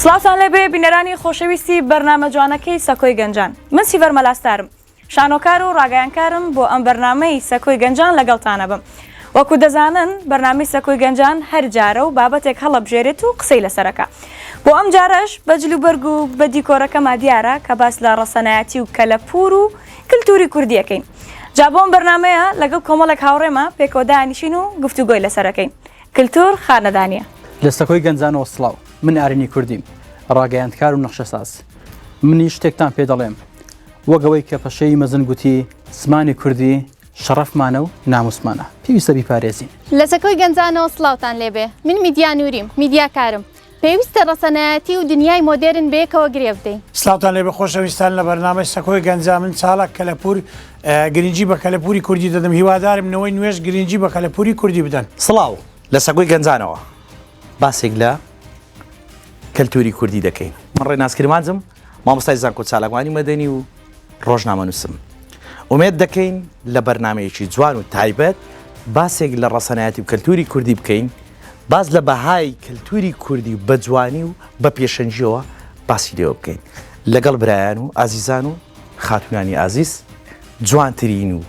سڵاتان لەبێ بینەرانی خۆشەویستی بەرنامە جوانەکەی سەکۆی گەنجان. من سیڤەر مەلاستارم، شانۆکار و ڕاگەیانکارم بۆ ئەم بەرنامەی سەکۆی گەنجان لەگەڵتانە بم. وەکو دەزانن بەرنامەی سەکۆی گەنجان هەر جارە و بابەتێک هەڵەبژێرێت و قسەی لەسەرەکە. بۆ ئەم جارەش بە جلوبەرگ و بە دیکۆرەکەما دیارە کە باس لە ڕەسەنایەتی و کەلەپور و کللتوری کوردیەکەین. جا بۆم بەرنامەیە لەگەڵ کۆمەڵێک هاوڕێمە پێکەوە دانیشین و گفتوگۆی لەسەرەکەین. کللتور خانەدانیە. لە سەکۆی گەنجانەوە سڵاو، من ئارینی کوردیم، ڕاگەیاندکار و نەخشەساز. منی شتێکتان پێ دەڵێم، وەگەوەی کە پەشەی مەزن گوتی زمانی کوردی شەڕەفمانە و ناموسمانە، پێویستە بیپارێزین. لە سەکۆی گەنجانەوە سڵاوتان لێبێ، من میدیانوریم، میدیاکارم. پێویستە ڕەسەنایەتی و دنیای مۆدێرن بەیەکەوە گرێ بدەین. سڵاوتان لێبێ خۆشەویستان، لە بەرنامەی سەکۆی گەنجان من چالاک کەلەپور گرنگی بە کەلەپوری کوردی دەدەم. هیوادارم نەوەی نوێژ گرنگی بە کەلەپوری کوردی بدەن. سڵاو، لە سەکۆی گەنجانەوە باسێک لە کەلتوری کوردی دەکەین. من ڕێناسکرمانجم، مامۆستای زانکۆ چالاکوانی مەدەنی و ڕۆژنامەنووسم. ئومێد دەکەین لە بەرنمەیەکی جوان و تایبەت باسێک لە ڕەسەنایەتی و کەلتوری کوردی بکەین، باز لە بەهای کەلتوری کوردی بە جوانی و بە پێشەنجیەوە باسی لێوە بکەین لەگەڵ برایان و ئازیزان و خاتونانی ئازیز، جوانترین و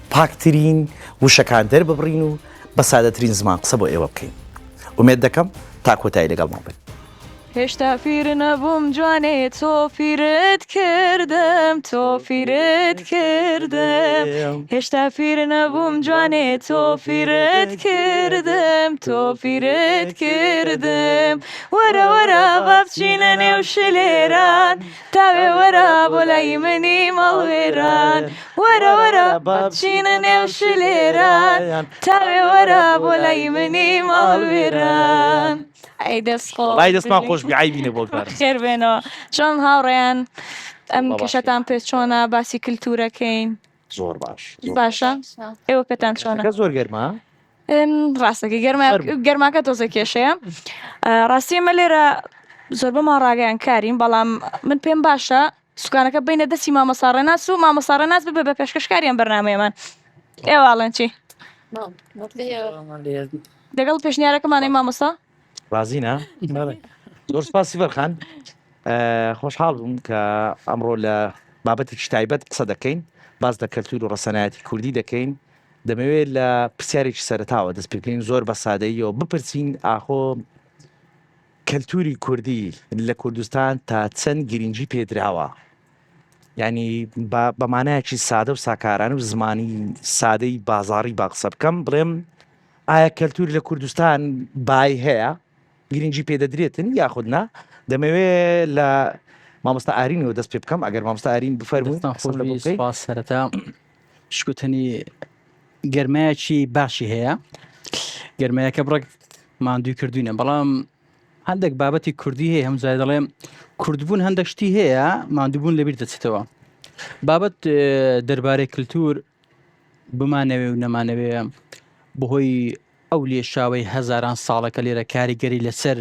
پاکترین وشەکان دەرببڕین و بە سادەترین زمان قسە بۆ ئێوە بکەین. ئومێد دەکەم تا کۆتایی لەگەڵمان بن. هێشتا پیر نەبووم جوانێ تۆ پیرت کردم، تۆ پیرت کردم. هێشتا پیر نەبووم جوانێ تۆ پیرت کردم، تۆ پیرت کردم. وەرە وەرە با بچینە نێو شلێران، تاوێ وەرە بۆ لای منی مەڵوێران. وەرە وەرە با بچینە نێو شلێران، تاوێ وەرە بۆ لای منی مەڵوێران. ڕای دەستمان خۆش بیعیبینە بۆ کار خێر بێنەوە. چۆن هاوڕێیان، ئەم کەشەتان پێ چۆنە، باسی کللتورەکەین؟ زۆر باش. باشە؟ ئێوە پێتان چۆنە؟ زۆر گەرمە؟ ڕاستەکە گەرماکە تۆزە کێشەیە. ڕاستی ئێمە لێرە زۆر بەمان ڕاگەیانکارین، بەڵام من پێم باشە سوکانەکە بینە دەستی مامۆستا ڕێناس و مامۆستا ڕێناس ببێ بە پێشکەشکاریان بەرنامەیەمان. ئێواڵەن چی؟ دەگەڵ پێشنیارەکەمانەی مامۆستا؟ رازینە؟ زۆر سپاسی فەرخان، خۆشحاڵ بووم کە ئەمڕۆ لە بابەتێکی تایبەت قسە دەکەین، باز لە کەلتور و ڕەسەنایەتی کوردی دەکەین. دەمەوێت لە پرسیارێکی سەرەتاوە دەست پێ بکەین، زۆر بە سادەییەوە بپرسین ئاخۆ کەلتوری کوردی لە کوردستان تا چەند گرنگی پێدراوە، یعنی بە مانایەکی سادە و ساکارانە و زمانی سادەی بازاڕی با قسە بکەم، بڵێم ئایا کەلتوری لە کوردستان بای هەیە، گرنگی پێدەدرێتن یاخودنا؟ دەمەوێت لە مامۆستا ئارینەوە دەست پێ بکەم، ئەگەر مامۆستا ئارین بفەرمووی. سەرەتا شکوتنی گەرمایەکی باشی هەیە، گەرمایەکە بڕێک ماندووی کردوینە، بەڵام هەندێک بابەتی کوردی هەیە، هەموو جای دەڵێم کوردبوون هەندێک شتی هەیە ماندووبوون لەبیر دەچێتەوە. بابەت دەربارەی کللتور بمانەوێ و نەمانەوێ بەهۆی ئەو لێشاوەی هەزاران ساڵەکە لێرە کاریگەری لەسەر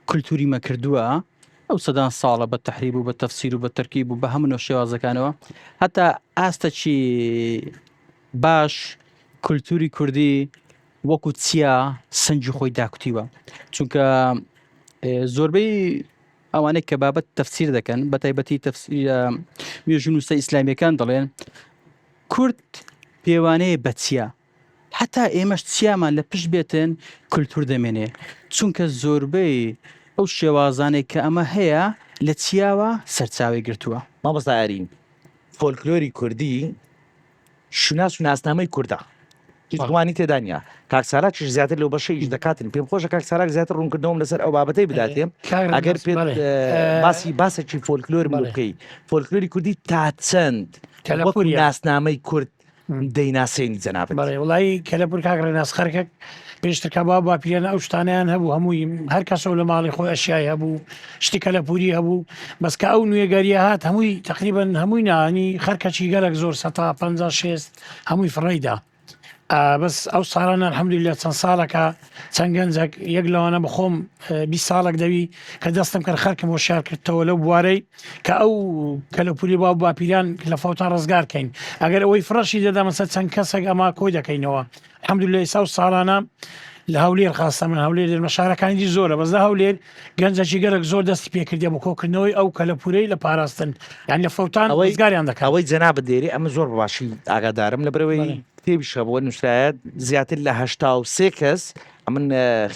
کللتوری مەکردووە، ئەو سەدان ساڵە بە تەحریب و بە تەفسیر و بە تەرکیب و بە هەموو شێوازەکانەوە، هەتا ئاستەکی باش کللتوری کوردی وەکو چیا سنجی خۆی داکوتیوە. چونکە زۆربەی ئەوانەی کە بابەت تەفسیر دەکەن، بە تایبەتی نوێژنووسە ئیسلامیەکان دەڵێن کورد پێوانەیە بە چیا، حتا ئێمەش چیامان لە پشت بێتن کللتور دەمێنێ، چونکە زۆربەی ئەو شێوازانێک کە ئەمە هەیە لە چیاوە سەرچاوی گرتووە. مامۆستا ئارین، فۆلکلۆری کوردی شوناس و ناسنامەی کوردە، هیچوانی تێدا نیە. کاکساراکیش زیاتر لەو بەشەیش دەکاتن، پێم خۆشە کاکساراک زیاتر ڕوونکردنەوەم لەسەر ئەو بابەتەی بداتێ. ئەگەر پێ باسێکی فۆلکلۆر بکەی، فۆلکلۆری کوردی تا چەند وەکو ناسنامەی کورد دەیناسێنی جەنابەت؟ وڵی کەلەپور کاک ڕێناس خەرکە پێشترکە با پیرێنە ئەو شتانیان هەبوو، هەمووی هەر کەسەوە لە ماڵی خۆی ئەشیای هەبوو، شتی کەلەپوری هەبوو، بەسکە ئەو نوێگەریە هات هەمووی تقریبن هەمووی نانی خەرکەچی گەلک زۆر 156 هەمووی فڕیدا. بەس ئەو ساڵانە الحەمدولillah چەند ساڵەکە چەند گەنجێک یەک لەوانە بخۆم 20 ساڵێک دەوی کە دەستم کرد خەرکم بۆ شار کردەوە لەو بوارەی کە ئەو کەلەپوری با باپیران لە فەوتان ڕزگارکەین ئەگەر ئەوەی فڕەشی دەدا مەسە چەند کەسێک ئەما کۆی دەکەینەوە الحەمدولillah ئێستا ساڵانە لە هەولێر خاستە من هەولێر مەشارەکانی زۆرە بەس لە هەولێر گەنجێکی گەرەک زۆر دەستی پێکردی بۆ کۆکردنەوەی ئەو کەلەپورەی لە پاراستن یان لە فەوتان ڕزگاریان دەکات ئەوەی جەنابەت دێری ئەمە زۆر باشی ئاگادارم لەبەرەوەی کتێبیشە بۆ نووسرایەت زیاتر لە 83 کەس من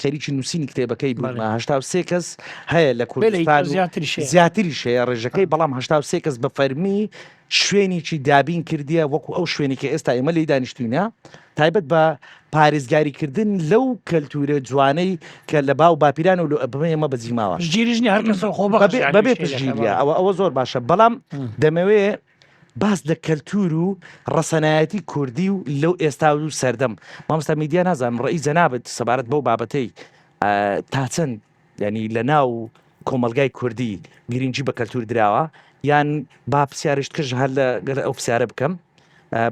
خەریکی نووسینی کتێبەکەی بوومە 83 کەس هەیە لە کوردستان زیاتریش هەیە ڕێژەکەی بەڵام 83 کەس بە فەرمی شوێنێکی دابین کردیە وەکو ئەو شوێنێکی ئێستا ئێمە لی دانیشتوینە تایبەت بە پارێزگاریکردن لەو کەلتورە جوانەی کە لە باو باپیران و ئەمە بەجیماوە ژگیریژنی هەر کەس خۆ بەبێ پشگیریە ئەوە زۆر باشە بەڵام دەمەوێت باس لە کەلتور و ڕەسەنایەتی کوردی و لەو ئێستا و سەردەم مامۆستا میدیا نازانم ڕئی جەنابەت سەبارەت بەو بابەتەی تا چەند ینی لە ناو کۆمەلگای کوردی گرنگجی بە کەلتور دراوە یان با پرسیارشت کرد هەر لەگەڵ ئەو پرسیارە بکەم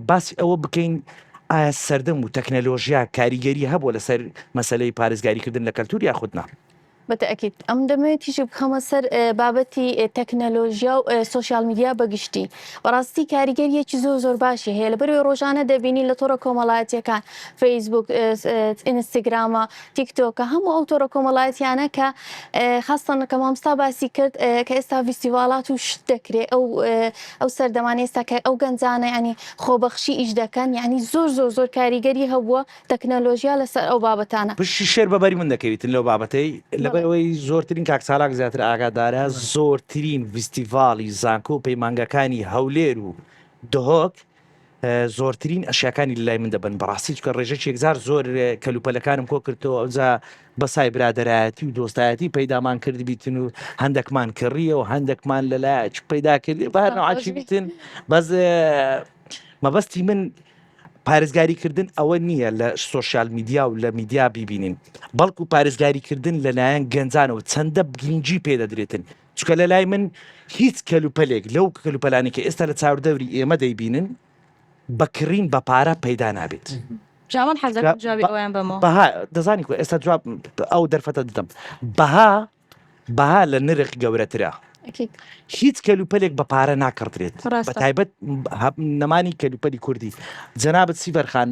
باسی ئەوە بکەین ئایا سەردەم و تەکنەلۆژیا کاریگەری هەبووە لەسەر مەسەلەی پارێزگاریکردن لە کەلتور یا خودنا بەتەکیید ئەم دەمەوێتیشی بخەمە سەر بابەتی تەکنەلۆژیا و سوۆسیال میدیا بەگشتی بەڕاستی کاریگەریەکی زۆر باشی هەیە لەبەرەوەی ڕۆژانە دەبینی لە تۆڕە کۆمەڵایەتیەکان فەیسبوک ئینستاگرامە تیکتۆکە هەموو ئەو تۆڕە کۆمەڵایەتیانە کە خاستن کە مامستا باسی کرد کە ئێستا فیستیڤالات و شت دەکرێت ئەو سەردەمانە ئێستا کە ئەو گەنجانە ینی خۆبەخشی ئیش دەکەن یعنی زۆر کاریگەری هەبووە تەکنەلۆژیا لەسەر ئەو بابەتانە پشتی شێر بەبەری من دەکەویتن لەو بابەتەی لەبەرەوەی زۆرترین کاکسالاک زیاتر ئاگادارە زۆرترین فیستیڤاڵی زانکۆ و پەیمانگەکانی هەولێر و دهۆک زۆرترین ئەشیاکانی لای من دەبن بەڕاستی چکە ڕێژەی یەکزار زۆر کەلوپەلەکانم کۆ کردەوە ئەوجا بەسای برادەرایەتی و دۆستایەتی پەیدامان کردی بیتن و هەندێکمان کڕیە و هەندێکمان لەلایەک پیدا کردی بەهەرنەوەچی بیتن بەس مەبەستی من پارێزگاریکردن ئەوە نییە لە سوۆسیال میدیا و لە میدیا بیبینین بەڵکو پارێزگاریکردن لەلایەن گەنجانەوە چەندە گرنگجی پێدەدرێتن چکە لە لای من هیچ کەلوپەلێک لەو کەلوپەلانی کە ئێستا لە چاودەوری ئێمە دەیبینن بەکڕین بە پارە پەیدا نابێت جامان حەزەکەم جوابی ئەویان بەمەوە بەها دەزانی کو ئێستا جواب ئەو دەرفەتە دەدەم بەها لە نرخ گەورەترە هیچ کەلوپەلێک بە پارە ناکڕدرێت بە تایبەت نەمانی کەلوپەلی کوردی جەنابەت سیڤەرخان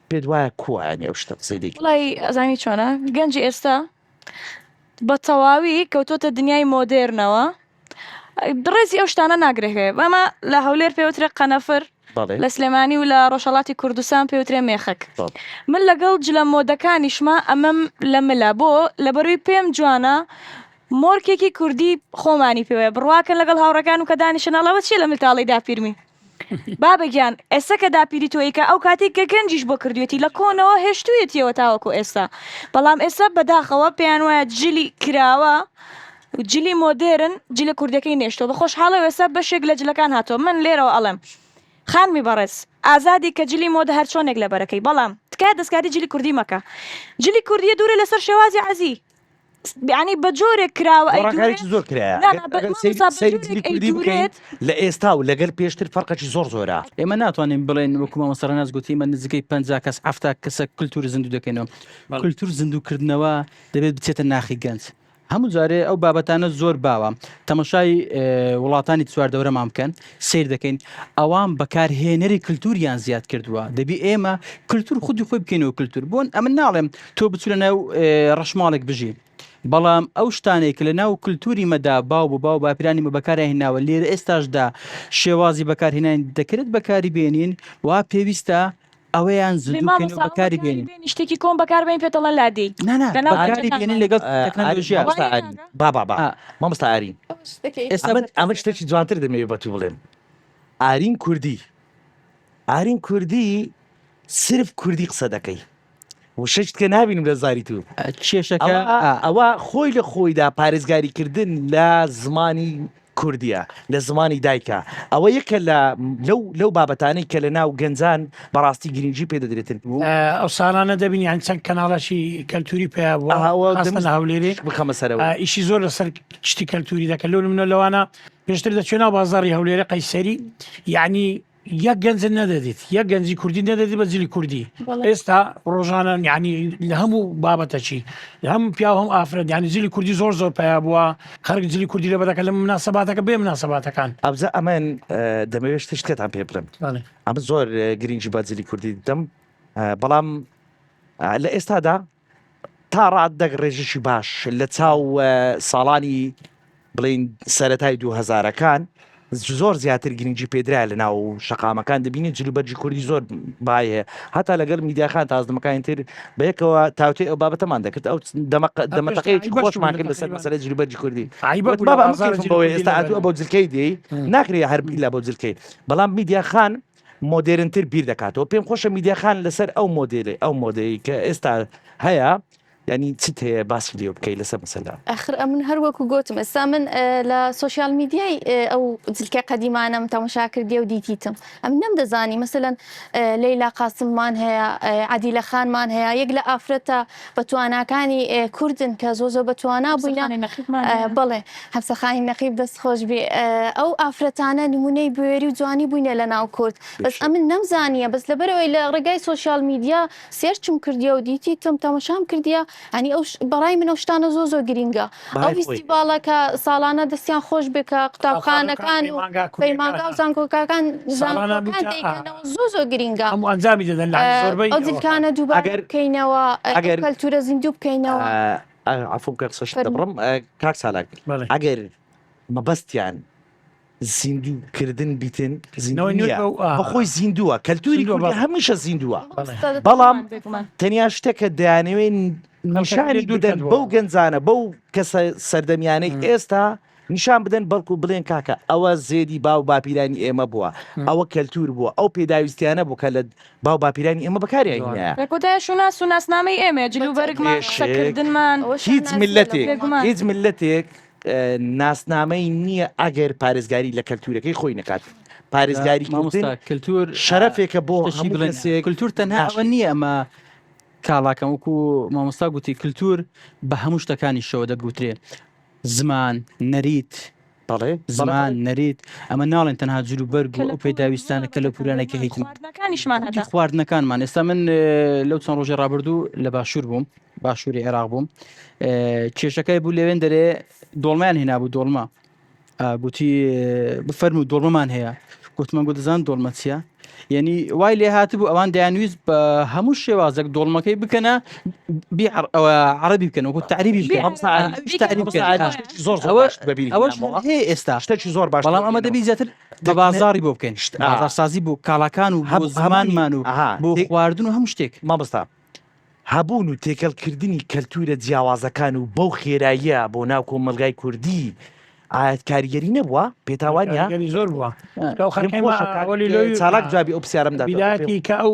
پێت وایە کووایانی ئەو شتە قسەی دەیکەی وڵی ئەزانی چۆنە گەنجی ئێستا بە تەواوی کەوتۆتە دنیای مۆدێرنەوە ڕێزی ئەو شتانە ناگرێت ئەمە لە هەولێر پێوترێ قەنەفر لە سلێمانی و لە ڕۆژهەڵاتی کوردستان پێوترێ مێخەک من لەگەڵ جلە مۆدەکانیشمە ئەمەم لە ملا بۆ لەبەروی پێم جوانە مۆرکێکی کوردی خۆمانی پێوەیە بڕواکەن لەگەڵ هاوڕەکان و کە دانیشنەڵەوە چی لە ملتاڵی داپیرمی بابەگیان ئێستا کە داپیری تۆیکە ئەو کاتێک کە گەنجیش بۆ کردوێتی لە کۆنەوە هێشتوێتیەوە تاوەکو ئێستا بەڵام ئێستا بەداخەوە پێیان وایە جلی کراوە جلی مۆدێرن جلە کوردەکەی نێشتەوە بە خۆشحاڵە ئێستا بەشێک لە جلەکان هاتۆ من لێرەوە ئەڵێم خانمی بەڕێز ئازادی کە جلی مۆدە هەر چۆنێک لە بەرەکەی بەڵام تکای دەستکاری جلی کوردی مەکە جلی کوردیە دوورە لەسەر شێوازی عەزی ینی بە جۆرێک کراوە زۆر کرایە لە ئێستا و لەگەر پێشتر فەرقەی زۆرە ئێمە ناتوانین بڵێن وەکومە مەسەرە نازگوتی من نزیکەی 50 کەس ئەفتا کەسە کللتوری زیندوو دەکەینەوە کللتور زیندووکردنەوە دەبێت بچێتە ناخی گەنج هەموو جارێ ئەو بابەتانە زۆر باوە تەمەشای وڵاتانی چواردەورەمان بکەن سیر دەکەین ئەوان بەکارهێنەری کللتوریان زیاد کردووە دەبی ئێمە کللتور خودی خۆی بکەینەوە کللتور بۆن ئەمە ناڵێم تۆ بچوو لە ناو ڕەشماڵێک بژی بەڵام ئەو شتانێک لە ناو کللتوری مەدا باو بۆ باو باپیرانی مە بەکارهێناوە لێرە ئێستاشدا شێوازی بەکارهێنان دەکرێت بەکاری بێنین وا پێویستە ئەوەیان زیندووکەین و بەکاری بێنین شتێکی کۆم بەکاربێن پێتەڵە لادی بەکاری بێنین لەگەڵ تەکنەلۆژیا مامۆستا ئارین ئەمە شتێکی جوانتر دەمەوێت بە تو بڵێن ئارین کوردی سرف کوردی قسە دەکەی وشەشت کە نبینم لە زاری تو کێشەکە ئەوە خۆی لە خۆیدا پارێزگاریکردن لە زمانی کوردیە لە زمانی دایکە ئەوە یەکە لەو بابەتانەی کە لە ناو گەنجان بەڕاستی گرنگجی پێدەدرێتن ئەو ساڵانە دەبینی یان چەند کەناڵەشی کەلتوری پێ هەولێرێ بخەمە سەرەوە ئیشی زۆر لەسەر شتی کەلتوری دەکە لەو منە لەوانە پێشتر دەچێنەوە بازاڕی هەولێرە قەیسەری یعنی یەک گەنج نەدەدیت یەک گەنجی کوردی نەدەدی بە جلی کوردی ئێستا ڕۆژانە ینی لە هەموو بابەتەچی هەم پیا هەم ئافرەت ینی جلی کوردی زۆر پیا بووە خەرک جلی کوردی لە بەدەکە لە مناسەباتەکە بێ مناسەباتەکان ئەبزە ئەمەن دەمەوێت شتێکتان پێ بڵم ئەمە زۆر گرنگجی بازلی کوردی دەم بەڵام لە ئێستادا تا ڕاددەک ڕێژشی باش لە چاو ساڵانی بڵین سەرەتای 2000ەکان زۆر زیاتر گرنگجی پێدرا لە ناو شقامەکان دەبینێت جلوبەرجی کوردی زۆر باە هەتا لەگەڵ میدیاخان تازدەمەکانی تر بەیەکەوە تاوتێ ئەو بابەتەمان دەکرد ئەو دەمەتەقەیەکی خۆشمان کرد لەسەر مەسەلەی جلوبەرجی کوردی ئێستا ئەو بۆ جلکەی دی ناکرێت هەربی لە بۆ جلکەی بەڵام میدیاخان مۆدرنتر بیر دەکاتەوە پێم خۆشە میدیاخان لەسەر ئەو مۆدلی ئەو مۆدلی کە ئێستا هەیە ینی چیت هەیە باسی لێ بکەی لەسەر مەسەلا ئەخر ئەمن هەروەکو گوتم ئێستا من لە سوۆسیال میدیای ئەو جلکە قەدیمانم تەماشا کردی و دیتیتم ئەم نەمدەزانی مەسەلەن لەیلا قاسممان هەیە عەدیلە خانمان هەیە یەک لە ئافرەتە بەتواناکانی کوردن کە زۆ بەتوانا بووینە بڵێ هەفسەخانی نەقیب دەستخۆش بێ ئەو ئافرەتانە نمونەی بوێری و جوانی بووینە لە ناو کورد بەس ئەمن نەمزانیە بەس لەبەرەوەی لە ڕێگای سوۆسیال میدیا سێرچم کردیە و دیتیتم تەماشام کردیە هەنی ئەو بەڕای من ئەو شتانە زۆ گرینگە ئەو فیستیڤالەکە ساڵانە دەستیان خۆش بکە قوتابخانەکان و پەیمانگا و زانکۆکاکان زۆ گرینگە هەموو ئەنجامی دەدەن ئەو جلکانە دووبارە بکەینەوە کەلتورە زیندوو بکەینەوە عفوم کە قسەش دەبڕم کاک سالاک ئەگەر مەبەستیان زیندووکردن بیتن بەخۆی زیندووە کەلتوری هەمیشە زیندووە بەڵام تەنیا شتێکە دەیانەوێن نیشانی دوودەن بەو گەنجانە بەو کەسە سەردەمیانەی ئێستا نیشان بدەن بەڵکو بڵێن کاکە ئەوە زێدی باو باپیرانی ئێمە بووە ئەوە کەلتور بووە ئەو پێداویستیانە بوو کە لە باو باپیرانی ئێمە بەکاریانە کۆتای شوناس و ناسنامەی ئێمە جلوبەرگمان شەکردنمان هیچ ملەتێک ناسنامەی نییە ئەگەر پارێزگاری لە کەلتورەکەی خۆی نکات پارێزگاری کللتور شەرەفێکە بۆ کللتور تەنها ئەوە نییە ئەمە کاڵاکەم وەکو مامۆستا گوتی کللتور بە هەموو شتەکانی شەوە دەگوترێ زمان نەریت زمان نەریت ئەمە ناڵێن تەنها جلوبەرگ و ئەو پێداویستانە کە لە پورانێکی هیتن خواردنەکانمان ئێستا من لەو چەند ڕۆژێ ڕابردوو لە باشوور بووم باشووری عێراق بووم کێشەکەی بوو لەوێن دەرێ دۆڵمان هێنا بوو دۆڵمە گوتی بفەرمو دۆڵمەمان هەیە گوتمە گو دەزان دۆڵمە چیە یعنی وای لێ هاتبوو ئەوان دەیانویست بە هەموو شێوازێک دۆڵمەکەی بکەنە عەرەبی بکەن وەکو تعریبی هەیە ئێستا شتێکی زۆر باش بەڵام ئەمە دەبی زیاتر بە بازاری بۆ بکەین بازارسازی بۆ کاڵاکان و بۆ زمانمان و بۆ خواردن و هەموو شتێک مامۆستا هەبوون و تێکەڵکردنی کەلتورە جیاوازەکان و بەو خێراییە بۆ ناو کۆمەلگای کوردی ئاەت کاریگەری نەبووە پێتاوانە زۆر بووە چالاک جوابی ئەو پرسیارەمدا بیلاتی کە ئەو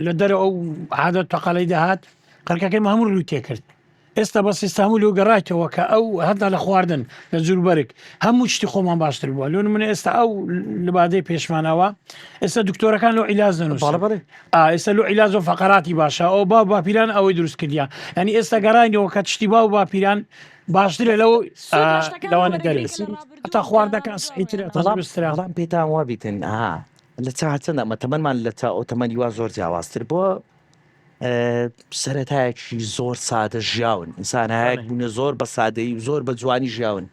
لە دەرە ئەو عادەت تەقەڵەی دەهات قەرکەکەی هەموو ڕووی تێکرد ئێستا بە سیستەمو لێ گەڕایتەوە کە ئەو هەتا لە خواردن لە جووربەرێک هەموو شتی خۆمان باشتر بووە لۆن منە ئێستا ئەو لەبادەی پێشمانەوە ئێستا دکتۆرەکان لۆ عیلاج دەنووسن ئێستا لۆ عیلاج و فەقەراتی باشە ئەو باپیران ئەوەی دروست کردیان ینی ئێستا گەڕاینەوە کە تشتی با و باپیران باشترە لەوانە دەرێت تا خواردەکان سعیترەڵام پێتان وا بیتن لە چەندە ئەمە تەمەمان لە تا ئۆتەمەنی وا زۆر جیاوازتر بۆ سەرەتایەکی زۆر سادە ژیاون ئینسانایەک بوونە زۆر بە سادەی زۆر بە جوانی ژیاون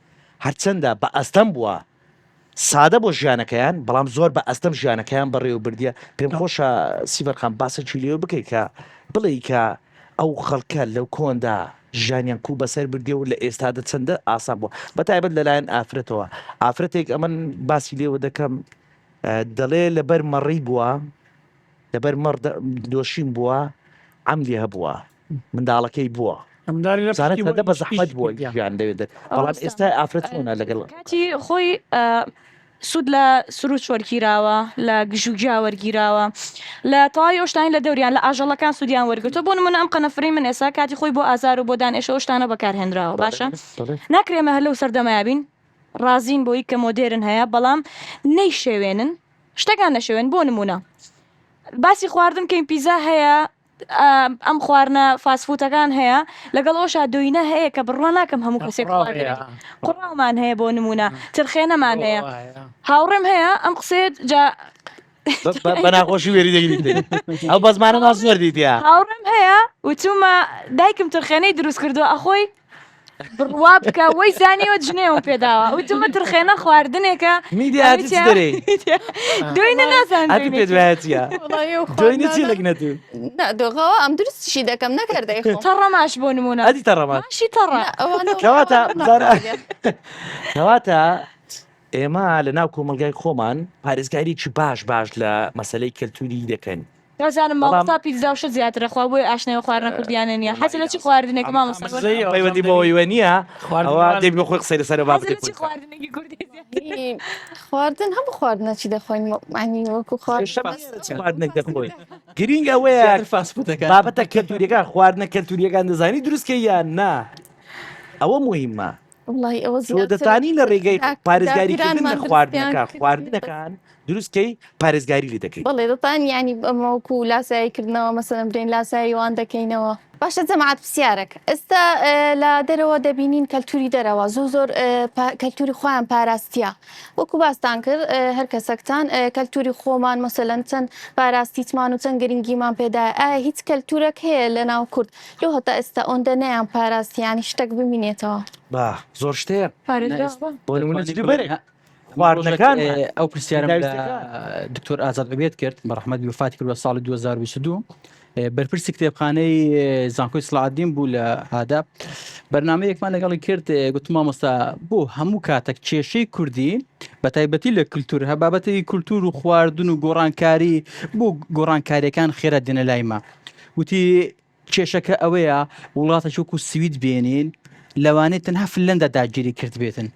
هەرچەندە بە ئەستەم بووە سادە بۆ ژیانەکەیان بەڵام زۆر بە ئەستەم ژیانەکەیان بەڕێوە بردیە پێم خۆشە سیڤەرخان باسەکی لێوە بکەیت کە بڵێ کە ئەو خەڵکە لەو کۆندا ژیانیان کوو بەسەر بردێ و لە ئێستادا چەندە ئاسان بووە بەتایبەت لەلایەن ئافرەتەوە ئافرەتێک ئەمن باسی لێوە دەکەم دەڵێ لەبەر مەڕی بووە لەبەر مەڕ دۆشین بووە ئەملی هەبووە منداڵەکەی بووە بە زەحمەت بووە گیان دەوێت بەڵام ئێستا ئافرەتۆنە لەگەڵ کاتی خۆی سوود لە سروت وەرگیراوە لە گژوگیا وەرگیراوە لە تەواوی ئەوشتانی لە دەوریان لە ئاژەڵەکان سوودیان وەرگتۆ بۆ نمونە ئەم قەنەفری من ئێستا کاتی خۆی بۆ ئازار و بۆ دانێشە ئەوشتانە بەکارهێنراوە باشە ناکرێمە هەر لەو سەردەمایە بین ڕازین بۆی کە مۆدێرن هەیە بەڵام نەیشێوێنن شتەکان نەشێوێن بۆ نمونە باسی خواردن کەین پیزا هەیە ئەم خواردنە فاسفوتەکان هەیە لەگەڵ ئەوشا دوینە هەیە کە بڕوا ناکەم هەموو کەسێک قوڕاومان هەیە بۆ نمونە ترخێنەمان هەیە هاوڕێم هەیە ئەم قسێت جا بە ناخۆشی وێری دەگریت ئەو بە زمانە زۆر دیتیا هاوڕێم هەیە وچوومە دایکم ترخێنەی دروست کردووە ئەخۆی بڕوا بکە وەی زانیوە جنێوە پێداوە وتمە ترخێنە خواردنێکە میدیاتی چ دەرێ دوێنە نازان ئەتی پێ دوایەتە دوێنێ چی لەگنەتو دۆغەوە ئەم درستشی دەکەم نەکردەی خۆ تەڕەماش بۆ نمونە ئەدی تەڕەمان ماشی تەڕە کەواتە ئێمە لە ناو کۆمەلگای خۆمان پارێزگاریی باش لە مەسلەی کەلتوری دەکەن نازانم ماڵتا پیتزا و شت زیاترە خوا بۆی ئاشنای خواردنە کوردیانە نییە حەزی لە چی خواردنێک مامۆستا پەیوەندی بەوەی نییە ئەوە دەبی خۆی قسەی لەسەر بابەتی حەزی لە چی خواردنێکی کوردی زیاتر؟ خواردن هەموو خواردنە چی دەخۆین معنی وەکو خواردنێک دەخۆی گرنگ ئەوەیە فاسفودەکە بابەتە کەلتوریەکە خواردنە کەلتوریەکان دەزانی دروستکە یان نا ئەوە مهمە وڵی ئەوە تۆ دەتانی لە ڕێگەی پارێزگاریکردن لە خواردنەکە خواردنەکان دروستکەی پارێزگاری لێ دەکەیت بەڵێ دەتان ینی ئەمەوەکو لاساییکردنەوە مەسەن برین لاساییوان دەکەینەوە باشە جەماعەت پرسیارێک ئێستا لە دەرەوە دەبینین کەلتوری دەرەوە زۆر کەلتوری خۆیان پاراستیە وەکو باستان کرد هەر کەسەکتان کەلتوری خۆمان مەسەلەن چەند پاراستیتمان و چەند گرنگیمان پێدا ئایا هیچ کەلتورێک هەیە لە ناو کورد لەو هەتا ئێستا ئەوەندە نەیان پاراستیانی شتێک ببینێتەوە با زۆر شتەیە پارێزگا بۆ نمونە چ بەرێ خواردنەکان ئەو پرسیارم لە داویستەکان. دکتۆر ئازاد بەبێت کرد بە ڕەحمەت وفاتی کردوە ساڵی 2022 بەرپرسی کتێبخانەی زانکۆی سڵعادین بوو لە ئاداب بەرنامەیەکمان لەگەڵی کرد گوتم مامۆستا بۆ هەموو کاتێک کێشەی کوردی بە تایبەتی لە کولتور هەبابەتی کولتور و خواردن و گۆڕانکاری بۆ گۆڕانکاریەکان خێرا دێنە لایمە وتی کێشەکە ئەوەیە وڵاتە وەکو سوید بێنین لەوانێت تەنها فنلەندا داگیری کرد بێتن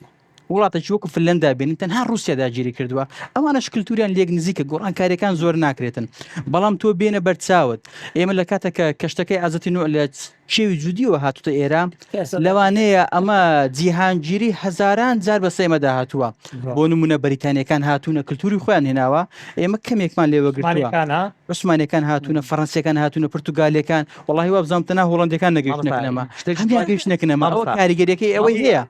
وڵاتە وەکو فنلەندا بێنین تەنها رووسیا داگیری کردووە ئەوانەش کللتوریان لێک نزیکە گۆڕانکاریەکان زۆر ناکرێتن بەڵام تۆ بێنە بەرچاوت ئێمە لە کاتێکە کەشتەکەی ئازەتی نوع لە شێوی جودیەوە هاتوتە ئێرە لەوانەیە ئەمە جیهانگیری هەزاران جار بە سەیمەدا هاتووە بۆ نمونە بەریتانیەکان هاتوونە کللتوری خۆیان هێناوە ئێمە کەمێکمان لێوەگرتووە عوسمانەکان هاتوونە فەڕەنسیەکان هاتوونە پرتوگالەکان وڵی وابزانام تەنها هۆڵندەکان نەگەیشتنەکەنەما هەمیان گەیشتنەکەنەما ئەوە کاریگەریەکەی ئەوەی هەیە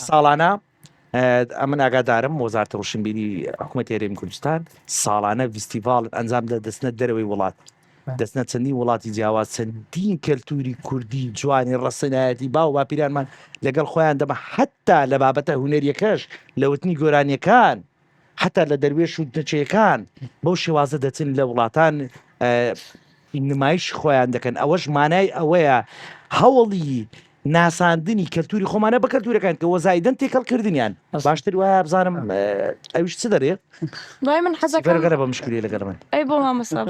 ساڵانە ئەمن ئاگادارم وەزارتە ڕۆشنبیری حکوومەتی هەرێمی کوردستان ساڵانە فیستیڤاڵ ئەنجام دەستنە دەرەوەی وڵات دەستنە چەندی وڵاتی جیاواز چەندین کەلتوری کوردی جوانی ڕەسەنایەتی باو باپیرانمان لەگەڵ خۆیان دەمە حتا لە بابەتە هونەریەکەش لە وتنی گۆرانیەکان حتا لە دەروێش و نەچەکان بەو شێوازە دەچن لە وڵاتان نمایش خۆیان دەکەن ئەوەش مانای ئەوەیە هەوڵی ناساندنی کەلتوری خۆمانە بە کەلتورەکان کە وەزایدن تێکەڵکردنیان باشتر وایە بزانم ئەوش چ دەرێ دوای من حەزەکەم بەرگەرە بە مشکلی لەگەڵ من ئەی بۆ مامۆستا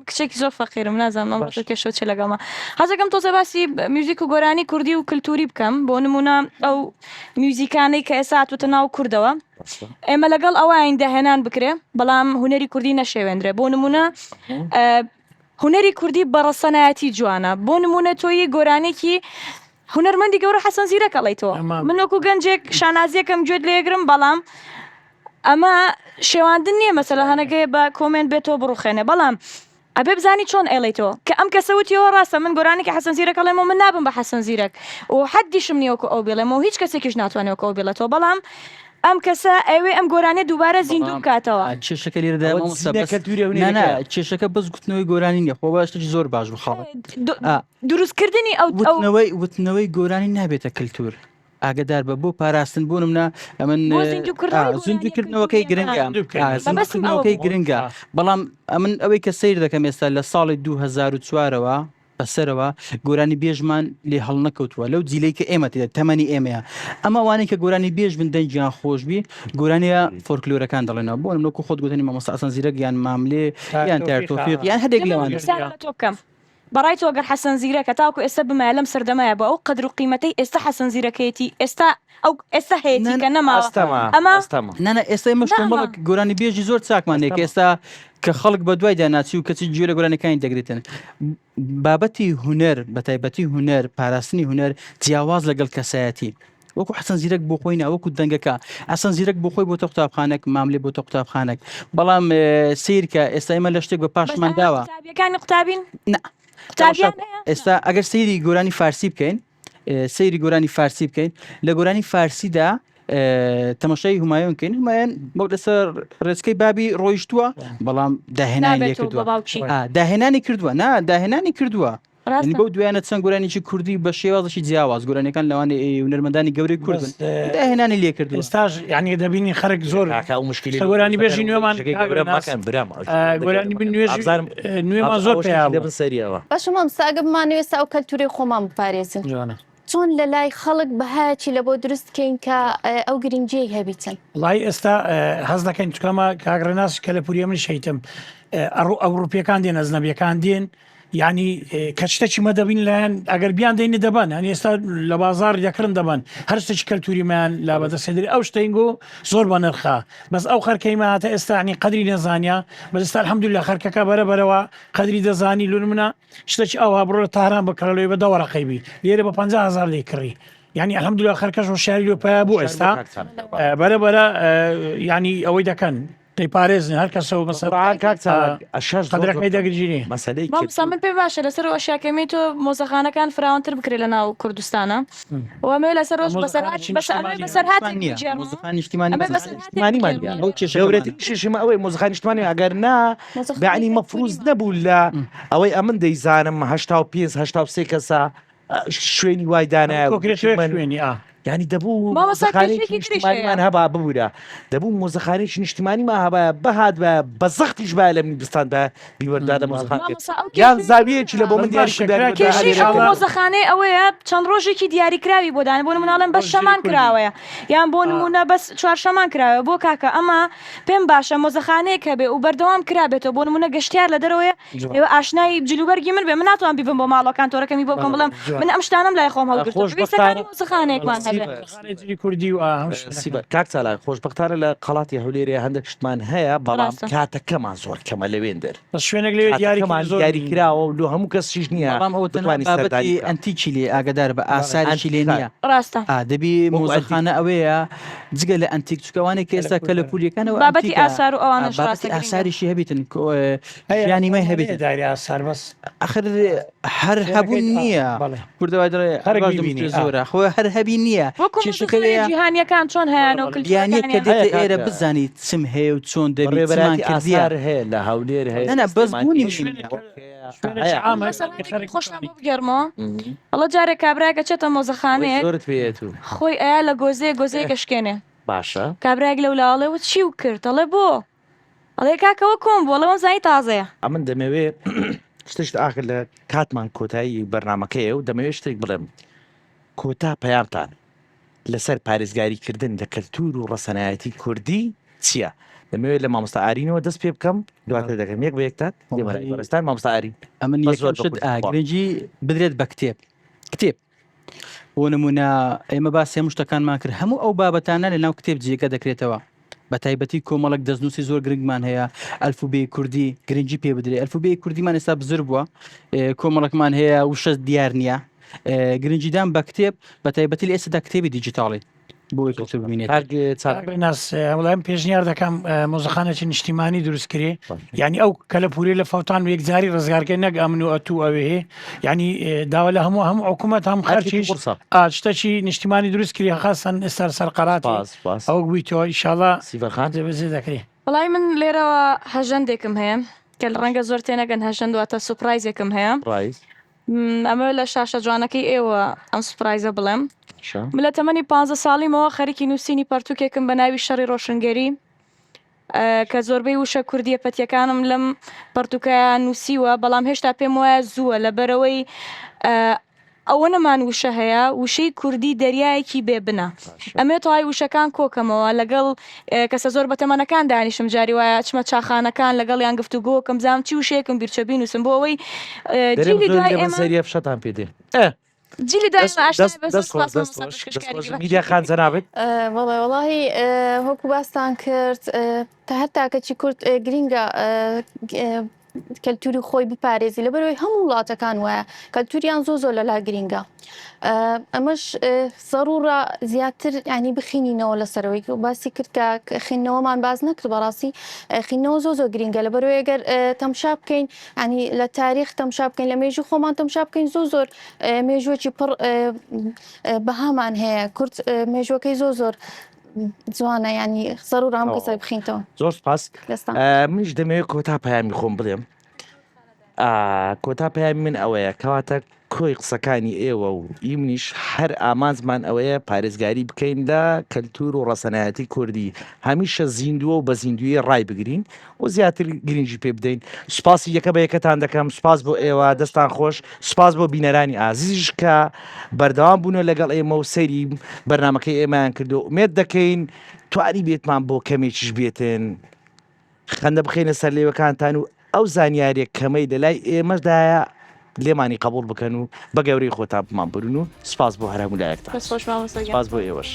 کچێکی زۆر فەقیرم نازانم کێشۆ چێ لەگەڵمە حەزەکەم تۆزە باسی میوزیک و گۆرانی کوردی و کللتوری بکەم بۆ نمونە ئەو میوزیکانەی کە ئێستا هاتوتە ناو کوردەوە ئێمە لەگەڵ ئەوەین داهێنان بکرێ بەڵام هونەری کوردی نەشێوێنرێ بۆ نمونە هونەری کوردی بەڕەسەنایەتی جوانە بۆ نمونە تۆیی گۆرانێکی هونەرمەندی گەورە حەسەن زیرەکەڵیتەوە من وەکو گەنجێک شانازیەکەم گوێت لێگرم بەڵام ئەمە شێواندن نییە مەسەلە هەنەگەی بە کۆمنت بێتەوە بڕوخێنێ بەڵام ئەبێ بزانی چۆن ئێڵیتەوە کە ئەم کەسەوتیەوە ڕاستە من گۆرانێکی حەسەن زیرەکەڵێمەوە من نابم بە حەسەن زیرەک و حەدیشم نییەوەکو ئەو بێڵێمەوە هیچ کەسێکیش ناتوانێتەوە ئەو بێڵێتەوە بەڵام ئەم کەسە ئەوێ ئەم گۆرانێ دووبارە زیندوو بکاتەوە کێشەکە لێرەدا چێشەکە بەس گوتنەوەی گۆرانی نیە خۆ باشتێکی زۆر باش بخاڵ دروستکردنی ئەو وتنەوەی گۆرانی نابێتە کللتور ئاگدار بە بۆ پاراستن بۆ منە ئەمن زیندوکردنەوەکەی گرنگەکەی گرنگە بەڵام ئەمن ئەوەی کە سیر دەکەم ئێستا لە ساڵی 2004ەوە بەسەرەوە گۆرانی بێژمان لێ هەڵ نەکەوتووە لەو جیلەی کە ئێمە تێدا تەمەنی ئێمەیە ئەمە وانەی کە گۆرانی بێژ بن دەنجیان خۆشببی گۆرانیە فۆرکلۆرەکان دەڵێنەوە بۆ نمونە خۆت گوتنی مامۆستا ئەسەن زیرەک یان ماملێ یان تارتۆفیق یان هەرێک لەوان تۆ بکەم بەڕای تۆ گەر حەسەن زیرەکە تاوکو ئێستا بمایە لەم سەردەمایە بە ئەو قەدر و قیمەتەی ئێستا حەسەن زیرەکەیەتی ئێستا هەیەی کە نەماوە نانە ئێستا مەش کۆمەڵک گۆرانی بێژی زۆر چاکمانەیە کە ئێستا کە خەڵک بە دوای داناچی و کەچی گوێ لە گۆرانەکانی دەگرێتن بابەتی هونەر بە تایبەتی هونەر پاراستنی هونەر جیاواز لەگەڵ کەسایەتی وەکو حەسەن زیرەک بۆ خۆی ناوەکو دەنگەکە ئەسەن زیرەک بۆ خۆی بۆ تە قوتابخانێک ماملێ بۆ تە قوتابخانێک بەڵام سیرکە ئێستا ئێمە لە شتێک بە پاشمان داوە قوتابیەکانی قوتابین ئێستا ئەگەر سەیری گۆرانی فارسی بکەین سەیری گۆرانی فارسی بکەین لە گۆرانی فارسیدا تەمەشای هومایۆنکەین هومایان بەو لەسەر ڕێچکەی بابی ڕۆیشتووە بەڵام داهێنانی لێ نابێت و بە کردووە باوکی داهێنانی کردووە داهێنانی کردووە ڕاستە بەو دوایانە چەند گۆرانێکی کوردی بە شێوازشی جیاواز گۆرانەکان لەوانێ هونەرمەندانی گەورەی کوردن داهێنانی لێ کردووە ئێستاش یعنی دەبینی خەرک زۆر کاکا و مشکلی گۆرانی بێژی نوێمان ماکەن برام گۆرانی بن نوێمان زۆر پێیا لە بن سەریەوە باشم ئەم ساگە بمانەوێستا ئەو کەلتوری خۆمان بپارێزن جوانە چۆن لە لای خەڵک بەهایەکی لە بۆ دروستکەین کە ئەو گرنگجێ هەبیتن وڵی ئێستا هەز دەکەین چکەمە کاگرەناس کە لە پوریە من شەیتم ئەوروپیەکان دێن ئەزنەبیەکان دێن ینی کە شتێکی مە دەبین لایەن ئەگەر بیان دەینە دەبن هەنی ئێستا لە بازار یەکردن دەبن هەر شتێکی کەلتوریمان لا بەدەسێدرری ئەو شتەنگۆ زۆر بە نرخە بەس ئەو خەرکەیمە هاتە ئێستا عنی قدری نەزانیا بەستا الحەمدولله خەرکەکە بەرەبەرەوە قدری دەزانی لون منە شتێکی ئەوها بڕۆ لە تاران بکڕلەوەی بە دەوەڕقەیبی لێرە بە 50,000 لێ کڕی ینی الحەمدولله خەرکەش و شاری لۆ پیا بوو ئێستا بەرەبەرە ینی ئەوەی دەکەن دەیپارێزن هەر کەسەوە قدرەکەی دەگرژینی مەسەلەی مامۆستا من پێ باشە لەسەر ئەشیاکەمی تۆ مۆزەخانەکان فراوانتر بکرێت لە ناو کوردستانە وەمێ لەسەر ڕۆژ شێشمە ئەوەی مۆزەخانیشتمانی ئەگەر نا بەعنی مەفروز نەبوو لە ئەوەی ئەمن دەیزانم هەشتا کەسە شوێنی وای دانایە شوێنی ینی دەبوو مۆزەخانێکیشتمانیمان هەبا ببوورە دەبوو مۆزەخانێکی نیشتمانیمان هەبە بەهات بە بە زەختیش با لە میبستان بە بیوەردا لە مۆزەخان یان زاویەکی لە بۆ من مۆزەخانەی ئەوەیە چەند ڕۆژێکی دیاریکراوی بۆدان بۆ نموناڵم بەس شەمان کراوەیە یان بۆ نمونە بەس چوارشەمان کراوە بۆ کاکە ئەمە پێم باشە مۆزەخانەیە کە بێ و بەردەوام کرابێتەوە بۆ نمونە گەشتیار لە دەرەوەی ئێوە ئاشنای جلوبەرگی من بێ من ناتوان بیبم بۆ ماڵەکان تۆرەکەمی بۆ بکەم بڵم من ئەم شتانم لای خۆم هەڵگرتوەکانی مۆزەخانەیەکمان هەبێت کوردی و کاک چالاک خۆشبەختانە لە قەڵاتی هەولێرێ هەندێک شتمان هەیە بەڵام کاتەکەمان زۆر کەمە لەوێن دەر شوێنێک لێ دیاری کراوە و لۆ هەموو کەسیش نییە بابەتی ئەنتیکی لێ ئاگدار بە ئاساریشی لێ نییە ڕاستە دەبی مۆزەخانە ئەوەیە جگە لە ئەنتیک چکەوانێک کە ئێستا کە لە پولیەکانەوە بابەتی ئاسار و ئەوانەش ڕاستە ئاساریشی هەبیتن ینی مای هەبێت داری ئاسار بەس ئەخر هەر هەبوون نییە کوردەوای دەڵێ زۆرە خۆ هەر هەبی نییە جیهانیەکان چۆن هەیەەوە کلدیانیەکە دێتە ئێرە بزانیت چم هەیە و چۆن دەبێت ئاسار هەیە لە هەولێر هەیە نە بەس بوونی خۆشم بگەرمەوە ئەڵە جارێک کابراگە چێتە مۆزەخانەیە زۆرت پێێت و خۆی ئەیە لە گۆزەیە گەشکێنێ باشە کابراگ لەو لاڵێەوە چی و کرد ئەڵێ بۆ ئەڵێ کاکەوە کۆم بۆ لەوە زای تازەیە ئەمن دەمەوێت شتشت ئاخر لە کاتمان کۆتایی بەرنمەکەیە و دەمەوێت شتێک بڵێم کۆتا پەیامتان لەسەر پارێزگاریکردن لە کەلتور و ڕەسەنایەتی کوردی چییە؟ دەمەوێت لە مامۆستا ئارینەوە دەست پێ بکەم دواتر دەکەم یەک بە یەکتات بەڕێستان مامۆستا ئارین ئەمن گرنگی بدرێت بە کتێب بۆ نمونە ئێمە باسی هەموو شتەکانمان کرد هەموو ئەو بابەتانە لە ناو کتێب جێگە دەکرێتەوە بە تایبەتی کۆمەڵک دەستنووسی زۆر گرنگمان هەیە ئەلفوبێی کوردی گرنگی پێ بدرێت ئەلفوبێی کوردیمان ئێستا بزر بووە کۆمەڵکمان هەیە وشە دیار نییە گرنجیدان بە کتێب بە تایبەتی لە ئێستا کتێبی دیجیتاڵی بۆی کەوتو ببینێت ناس وڵام پێشنیار دەکەم مۆزەخانێکی نیشتیمانی دروستکرێ ینی ئەو کە لە پوری لە فەوتان و یەکجاری ڕزگارکە نەک ئەمن و ئەتو ئەوێ ینی داوا لە هەموو حکوومەت هەم خەرچی شتەکی نیشتیمانی دروستکری خاستن ئێستا سەرقەرات ئەو گوییتەوە ئیشاڵا سیڤەرخان دەبێت دەکرێت وڵای من لێرەوە هەژەندێکم هەیە کە لە ڕەنگە زۆر تێنەگەن هەژەندواتە سوپرایزێکم هەیە ئەمە لە شاشە جوانەکەی ئێوە ئەم سوپرایزە بڵێم لە تەمەنی 15 ساڵیمەوە خەریکی نووسینی پەرتوکێکم بە ناوی شەڕی ڕۆشنگەری کە زۆربەی وشە کوردیە پەتیەکانم لەم پەرتوکە نووسیوە بەڵام هێشتا پێم وایە زووە لە بەرەوەی ئەوە نەمان وشە هەیە وشەی کوردی دەریایەکی بێبنە ئەمێ تەواوی وشەکان کۆکەمەوە لەگەڵ کەسە زۆر بەتەمەنەکان دانیشم جاری وایە چمە چاخانەکان لەگەڵ یان گفتوگۆکەم زانم چی وشەیەکم بیرچەبی نووسم بۆ ئەوەی سەریە فشەتان پێدێ جیلی میدیا خان جەنابێت وڵی وەکو باستان کرد تا هەتاکەچی کورد گرینگە کەلتوری خۆی بپارێزی لە بەرەوەی هەموو وڵاتەکان وایە کەلتوریان زۆ لەلا گرینگە ئەمەش سەرڕە زیاتر ینی بخینینەوە لەسەرەوەی و باسی کرد کە خینەوەمان باز نەکرد بەڕاستی خینەوە زۆ گرینگە لە بەرەوەی ئەگەر تەمشا بکەین ینی لە تاریخ تەمشا بکەین لە مێژوو خۆمان تەمشا بکەین زۆر مێژوەکی پڕ بەهامان هەیە کورد مێژوەکەی زۆر جوانە ینی سەرور ئەم ئەو. کەسە بخینەوە زۆر سپاس دەستان منیش دەمەوێت کۆتا پەیامی خۆم بڵێم کۆتا پەیامی من ئەوەیە کەواتە کۆی قسەکانی ئێوە و ئیمنیش هەر ئامانزمان ئەوەیە پارێزگاری بکەین لە کەلتور و ڕەسەنایەتی کوردی هەمیشە زیندووە و بە زیندوی ڕای بگرین و زیاتر گرنگی پێ بدەین سوپاسی یەکە بە یەکەتان دەکەم سوپاس بۆ ئێوە دەستان خۆش سوپاس بۆ بینەرانی ئازیزش کە بەردەوام بوونە لەگەڵ ئێمە و سەیری بەرنمەکەی ئێمەیان کردو ئومێد دەکەین توانی بێتمان بۆ کەمێکیش بێتن خەندە بخێنە سەر لێوەکانتان و ئەو زانیاریە کەمەی لەلای ئێمەشدایە لێمانی قبول بکەن و بە گەورەی خۆتان بمان برون و سپاس بۆ هەرهەموو لایەکتان دەست خۆش مامۆستا گیان. سپاس بۆ ئێوەش.